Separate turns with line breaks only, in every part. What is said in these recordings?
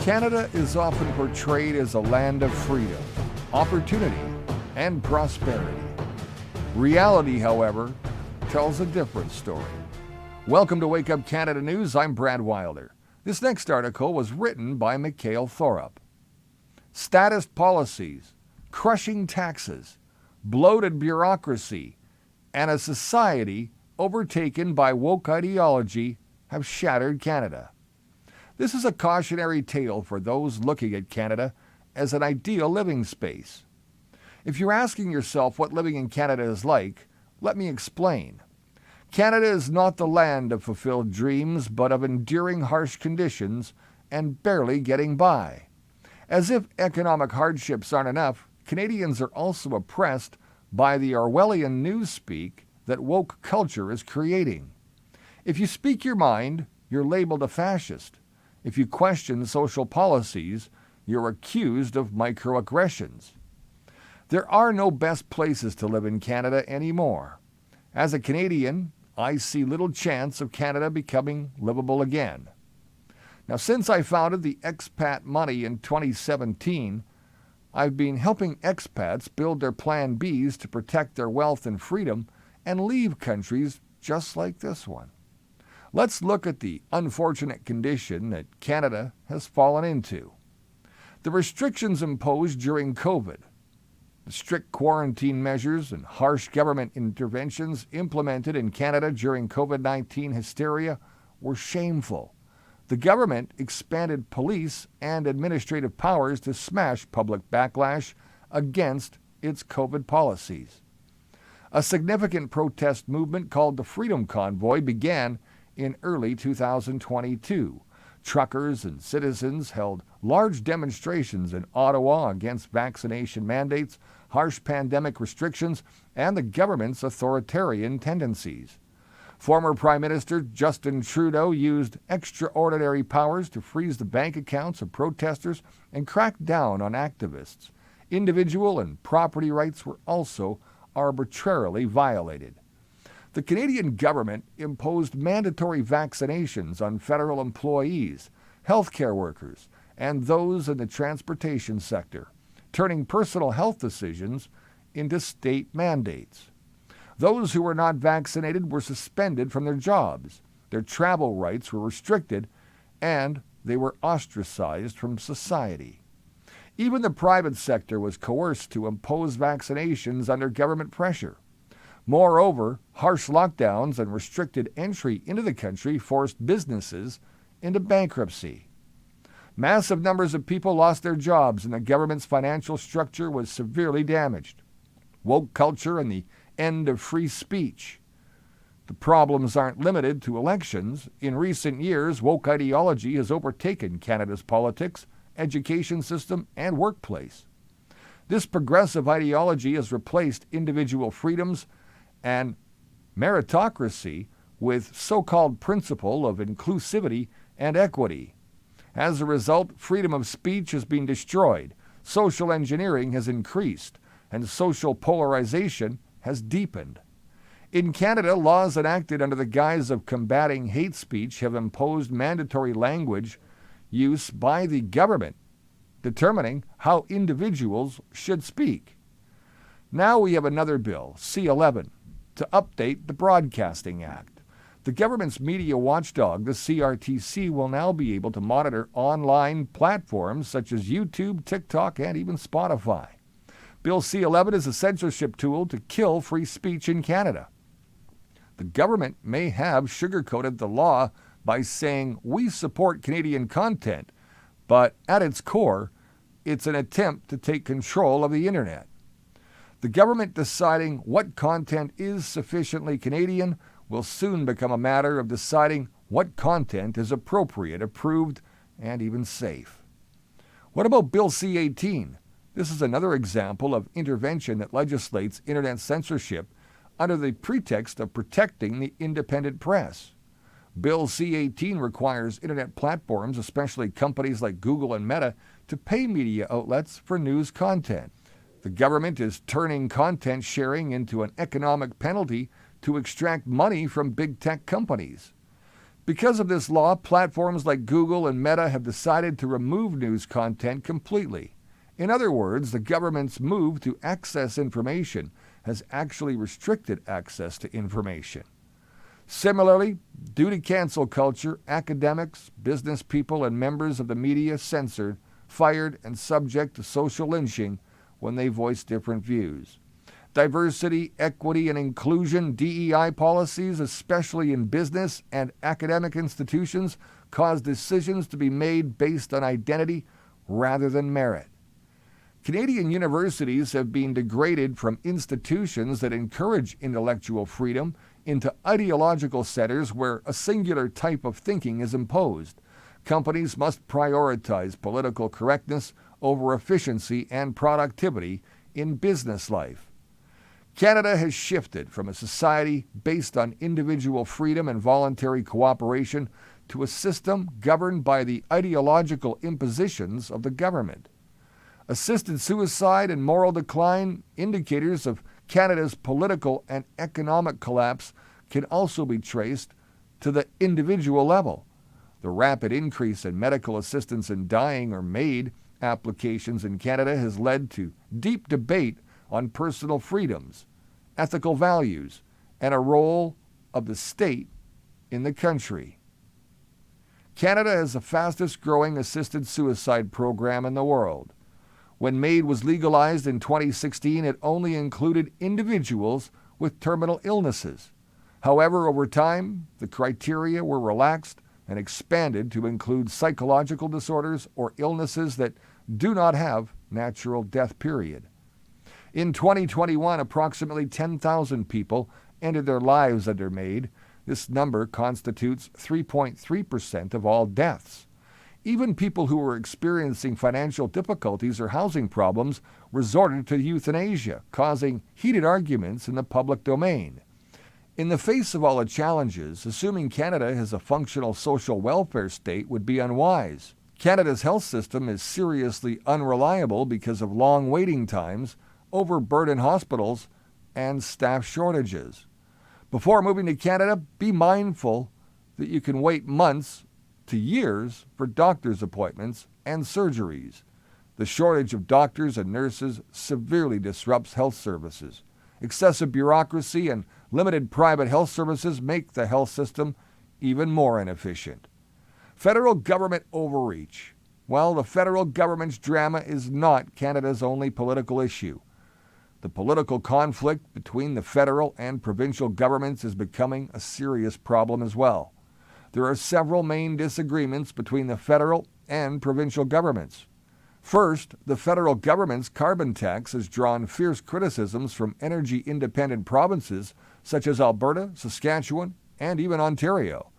Canada is often portrayed as a land of freedom, opportunity, and prosperity. Reality, however, tells a different story. Welcome to Wake Up Canada News. I'm Brad Wilder. This next article was written by Mikkel Thorup. Statist policies, crushing taxes, bloated bureaucracy, and a society overtaken by woke ideology have shattered Canada. This is a cautionary tale for those looking at Canada as an ideal living space. If you're asking yourself what living in Canada is like, let me explain. Canada is not the land of fulfilled dreams, but of enduring harsh conditions and barely getting by. As if economic hardships aren't enough, Canadians are also oppressed by the Orwellian newspeak that woke culture is creating. If you speak your mind, you're labeled a fascist. If you question social policies, you're accused of microaggressions. There are no best places to live in Canada anymore. As a Canadian, I see little chance of Canada becoming livable again. Now, since I founded the Expat Money in 2017, I've been helping expats build their Plan Bs to protect their wealth and freedom and leave countries just like this one. Let's look at the unfortunate condition that Canada has fallen into. The restrictions imposed during COVID, the strict quarantine measures and harsh government interventions implemented in Canada during COVID-19 hysteria were shameful. The government expanded police and administrative powers to smash public backlash against its COVID policies. A significant protest movement called the Freedom Convoy began in early 2022. Truckers and citizens held large demonstrations in Ottawa against vaccination mandates, harsh pandemic restrictions, and the government's authoritarian tendencies. Former Prime Minister Justin Trudeau used extraordinary powers to freeze the bank accounts of protesters and crack down on activists. Individual and property rights were also arbitrarily violated. The Canadian government imposed mandatory vaccinations on federal employees, healthcare workers, and those in the transportation sector, turning personal health decisions into state mandates. Those who were not vaccinated were suspended from their jobs, their travel rights were restricted, and they were ostracized from society. Even the private sector was coerced to impose vaccinations under government pressure. Moreover, harsh lockdowns and restricted entry into the country forced businesses into bankruptcy. Massive numbers of people lost their jobs and the government's financial structure was severely damaged. Woke culture and the end of free speech. The problems aren't limited to elections. In recent years, woke ideology has overtaken Canada's politics, education system, and workplace. This progressive ideology has replaced individual freedoms and meritocracy with so-called principle of inclusivity and equity. As a result, freedom of speech has been destroyed, social engineering has increased, and social polarization has deepened. In Canada, laws enacted under the guise of combating hate speech have imposed mandatory language use by the government, determining how individuals should speak. Now we have another bill, C-11, to update the Broadcasting Act. The government's media watchdog, the CRTC, will now be able to monitor online platforms such as YouTube, TikTok, and even Spotify. Bill C-11 is a censorship tool to kill free speech in Canada. The government may have sugarcoated the law by saying, "We support Canadian content," but at its core, it's an attempt to take control of the internet. The government deciding what content is sufficiently Canadian will soon become a matter of deciding what content is appropriate, approved, and even safe. What about Bill C-18? This is another example of intervention that legislates internet censorship under the pretext of protecting the independent press. Bill C-18 requires internet platforms, especially companies like Google and Meta, to pay media outlets for news content. The government is turning content sharing into an economic penalty to extract money from big tech companies. Because of this law, platforms like Google and Meta have decided to remove news content completely. In other words, the government's move to access information has actually restricted access to information. Similarly, due to cancel culture, academics, business people, and members of the media censored, fired, and subject to social lynching when they voice different views. Diversity, equity, and inclusion (DEI) policies, especially in business and academic institutions, cause decisions to be made based on identity rather than merit. Canadian universities have been degraded from institutions that encourage intellectual freedom into ideological centers where a singular type of thinking is imposed. Companies must prioritize political correctness over efficiency and productivity in business life. Canada has shifted from a society based on individual freedom and voluntary cooperation to a system governed by the ideological impositions of the government. Assisted suicide and moral decline, indicators of Canada's political and economic collapse, can also be traced to the individual level. The rapid increase in medical assistance in dying or MAID applications in Canada has led to deep debate on personal freedoms, ethical values, and a role of the state in the country. Canada has the fastest growing assisted suicide program in the world. When MAID was legalized in 2016, it only included individuals with terminal illnesses. However, over time, the criteria were relaxed and expanded to include psychological disorders or illnesses that do not have natural death period. In 2021, approximately 10,000 people ended their lives under MAID. This number constitutes 3.3% of all deaths. Even people who were experiencing financial difficulties or housing problems resorted to euthanasia, causing heated arguments in the public domain. In the face of all the challenges, assuming Canada has a functional social welfare state would be unwise. Canada's health system is seriously unreliable because of long waiting times, overburdened hospitals, and staff shortages. Before moving to Canada, be mindful that you can wait months to years for doctor's appointments and surgeries. The shortage of doctors and nurses severely disrupts health services. Excessive bureaucracy and limited private health services make the health system even more inefficient. Federal government overreach. Well, the federal government's drama is not Canada's only political issue. The political conflict between the federal and provincial governments is becoming a serious problem as well. There are several main disagreements between the federal and provincial governments. First, the federal government's carbon tax has drawn fierce criticisms from energy-independent provinces such as Alberta, Saskatchewan, and even Ontario.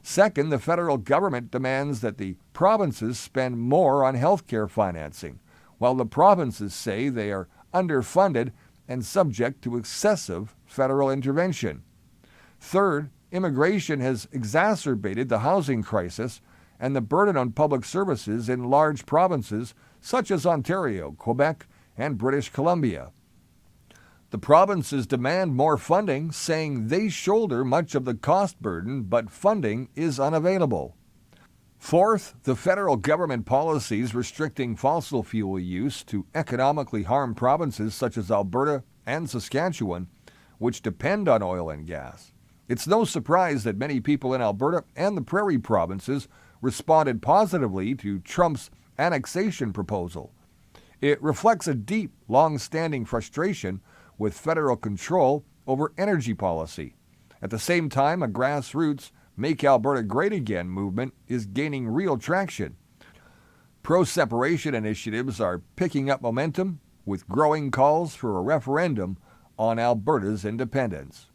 Second, the federal government demands that the provinces spend more on health care financing, while the provinces say they are underfunded and subject to excessive federal intervention. Third, immigration has exacerbated the housing crisis and the burden on public services in large provinces such as Ontario, Quebec, and British Columbia. The provinces demand more funding, saying they shoulder much of the cost burden, but funding is unavailable. Fourth, the federal government policies restricting fossil fuel use to economically harm provinces such as Alberta and Saskatchewan, which depend on oil and gas. It's no surprise that many people in Alberta and the prairie provinces responded positively to Trump's annexation proposal. It reflects a deep, long-standing frustration with federal control over energy policy. At the same time, a grassroots Make Alberta Great Again movement is gaining real traction. Pro-separation initiatives are picking up momentum with growing calls for a referendum on Alberta's independence.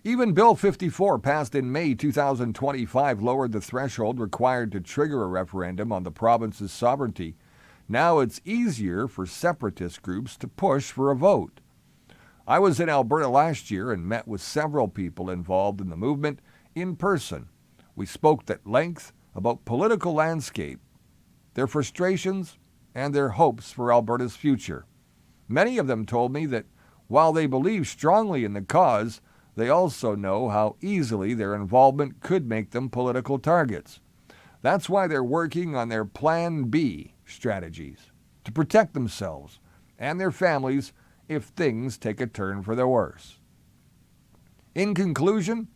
Even Bill 54, passed in May 2025, lowered the threshold required to trigger a referendum on the province's sovereignty. Now it's easier for separatist groups to push for a vote. I was in Alberta last year and met with several people involved in the movement in person. We spoke at length about political landscape, their frustrations, and their hopes for Alberta's future. Many of them told me that while they believe strongly in the cause, they also know how easily their involvement could make them political targets. That's why they're working on their Plan B strategies to protect themselves and their families if things take a turn for the worse. In conclusion,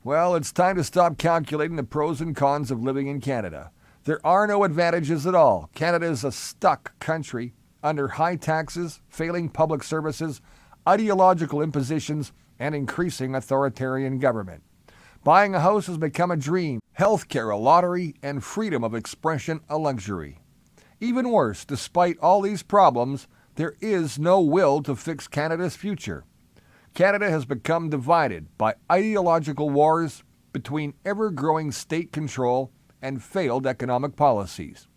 well, it's time to stop calculating the pros and cons of living in Canada. There are no advantages at all. Canada is a stuck country under high taxes, failing public services, ideological impositions, and increasing authoritarian government. Buying a house has become a dream, healthcare a lottery, and freedom of expression a luxury. Even worse, despite all these problems, there is no will to fix Canada's future. Canada has become divided by ideological wars between ever-growing state control and failed economic policies.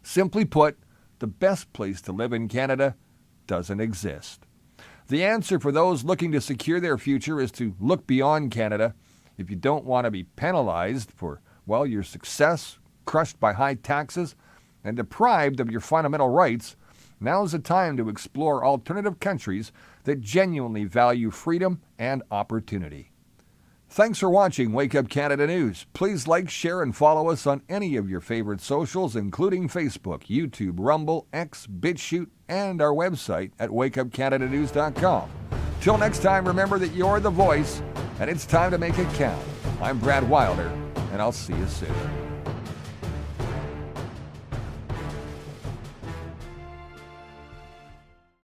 Simply put, the best place to live in Canada doesn't exist. The answer for those looking to secure their future is to look beyond Canada. If you don't want to be penalized for, well, your success, crushed by high taxes, and deprived of your fundamental rights, now's the time to explore alternative countries that genuinely value freedom and opportunity. Thanks for watching Wake Up Canada News. Please like, share, and follow us on any of your favorite socials, including Facebook, YouTube, Rumble, X, BitChute, and our website at wakeupcanadanews.com. Till next time, remember that you're the voice, and it's time to make it count. I'm Brad Wilder, and I'll see you soon.